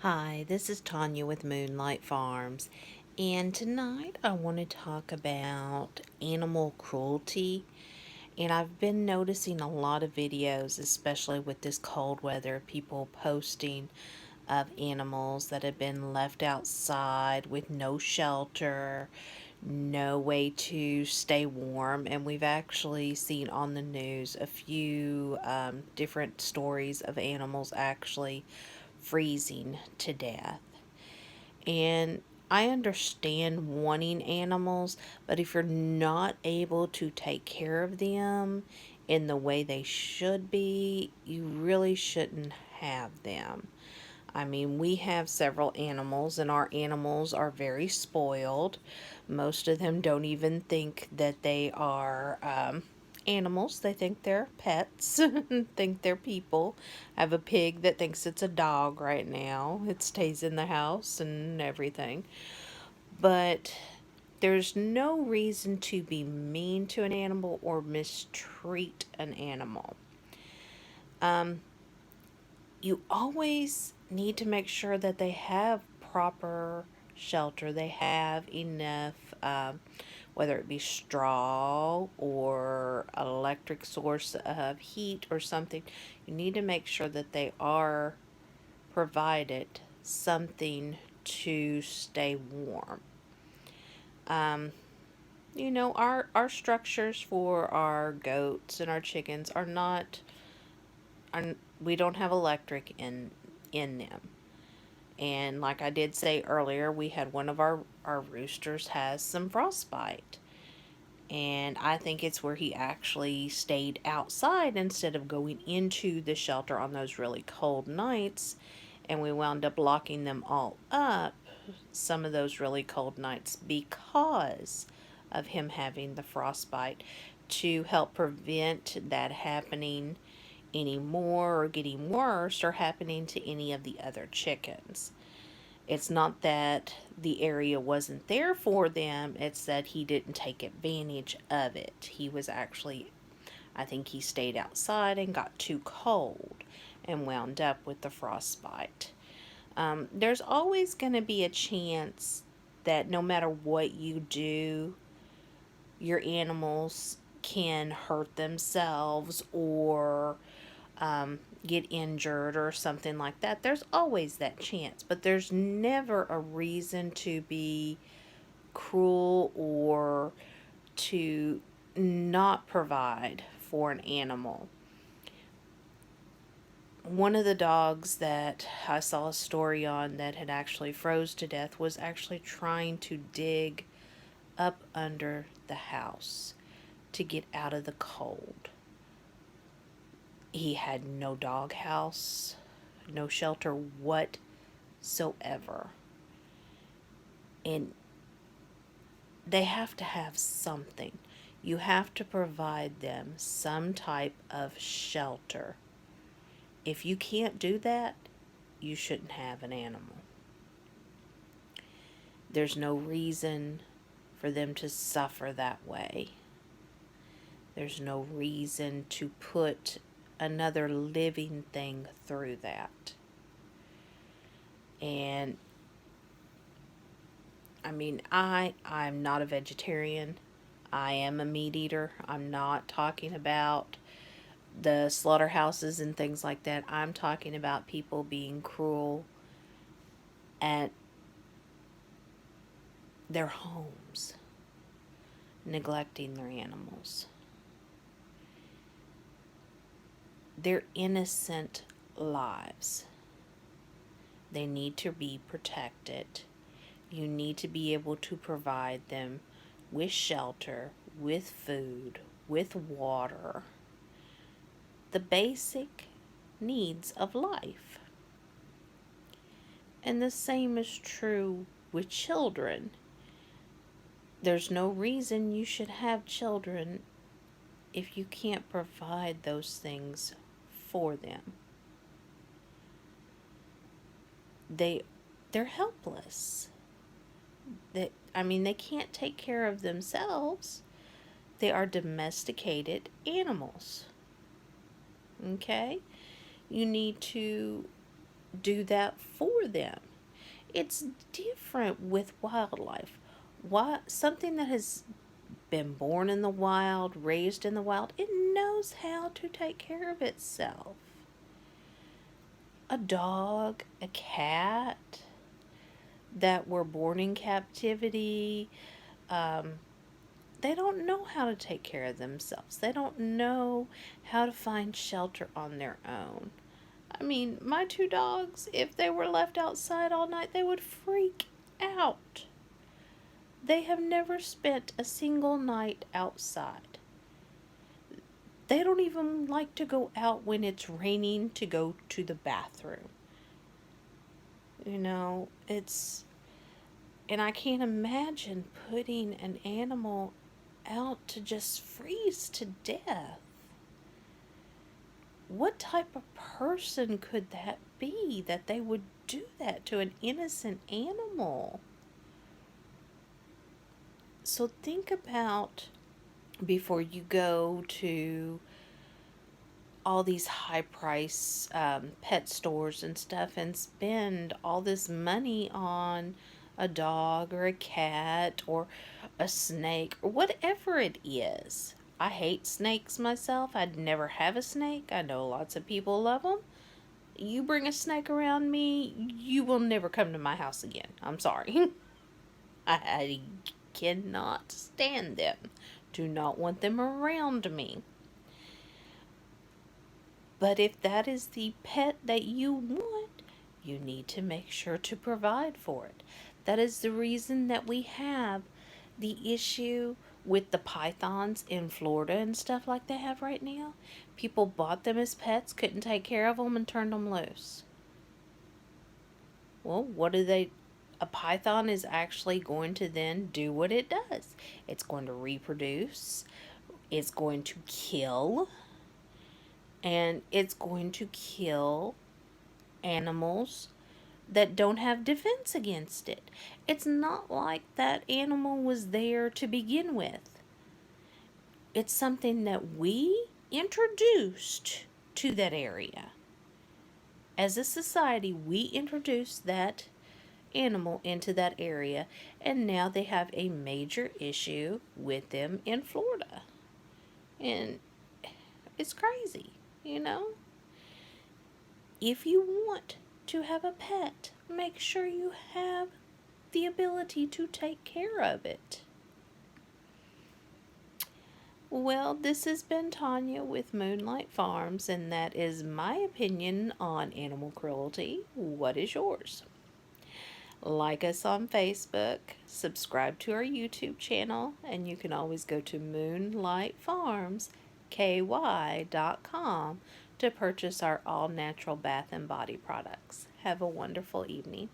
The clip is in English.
Hi, this is Tanya with Moonlight Farms, and tonight I want to talk about animal cruelty. And I've been noticing a lot of videos, especially with this cold weather, people posting of animals that have been left outside with no shelter, no way to stay warm. And we've actually seen on the news a few different stories of animals actually freezing to death. And I understand wanting animals, but if you're not able to take care of them in the way they should be, you really shouldn't have them. I mean, we have several animals, and our animals are very spoiled. Most of them don't even think that they are animals, they think they're pets, think they're people. I have a pig that thinks it's a dog right now, it stays in the house and everything. But there's no reason to be mean to an animal or mistreat an animal. You always need to make sure that they have proper shelter. They have enough, whether it be straw or an electric source of heat or something. You need to make sure that they are provided something to stay warm. Our structures for our goats and our chickens are not, are, we don't have electric in them. And like I did say earlier, we had one of our roosters has some frostbite. And I think it's where he actually stayed outside instead of going into the shelter on those really cold nights. And we wound up locking them all up some of those really cold nights because of him having the frostbite, to help prevent that happening anymore or getting worse or happening to any of the other chickens. It's not that the area wasn't there for them, it's that he didn't take advantage of it. He was actually, I think he stayed outside and got too cold and wound up with the frostbite. There's always going to be a chance that no matter what you do, your animals can hurt themselves or get injured or something like that. There's always that chance, but there's never a reason to be cruel or to not provide for an animal. One of the dogs that I saw a story on that had actually froze to death was actually trying to dig up under the house to get out of the cold. He had no dog house, no shelter whatsoever. And they have to have something. You have to provide them some type of shelter. If you can't do that, you shouldn't have an animal. There's no reason for them to suffer that way. There's no reason to put another living thing through that. And I mean, I'm not a vegetarian. I am a meat eater. I'm not talking about the slaughterhouses and things like that. I'm talking about people being cruel at their homes, neglecting their animals. They're innocent lives. They need to be protected. You need to be able to provide them with shelter, with food, with water, the basic needs of life. And the same is true with children. There's no reason you should have children if you can't provide those things for them. They're helpless. They can't take care of themselves. They are domesticated animals. Okay? You need to do that for them. It's different with wildlife. Why something that has been born in the wild, raised in the wild, it knows how to take care of itself. A dog, a cat that were born in captivity, um, they don't know how to take care of themselves. They don't know how to find shelter on their own. I mean, my two dogs, if they were left outside all night, they would freak out. They have never spent a single night outside. They don't even like to go out when it's raining to go to the bathroom. You know, and I can't imagine putting an animal out to just freeze to death. What type of person could that be that they would do that to an innocent animal? So think about before you go to all these high price pet stores and stuff and spend all this money on a dog or a cat or a snake or whatever it is. I hate snakes myself. I'd never have a snake. I know lots of people love them. You bring a snake around me, you will never come to my house again. I'm sorry. I cannot stand them. Do not want them around me. But if that is the pet that you want, you need to make sure to provide for it. That is the reason that we have the issue with the pythons in Florida and stuff like they have right now. People bought them as pets, couldn't take care of them, and turned them loose. Well, what do they? A python is actually going to then do what it does. It's going to reproduce, it's going to kill, and it's going to kill animals that don't have defense against it. It's not like that animal was there to begin with. It's something that we introduced to that area. As a society, we introduced that animal into that area, and now they have a major issue with them in Florida. And it's crazy, you know? If you want to have a pet, make sure you have the ability to take care of it. Well, this has been Tanya with Moonlight Farms, and that is my opinion on animal cruelty. What is yours? Like us on Facebook, subscribe to our YouTube channel, and you can always go to moonlightfarmsky.com to purchase our all natural bath and body products. Have a wonderful evening.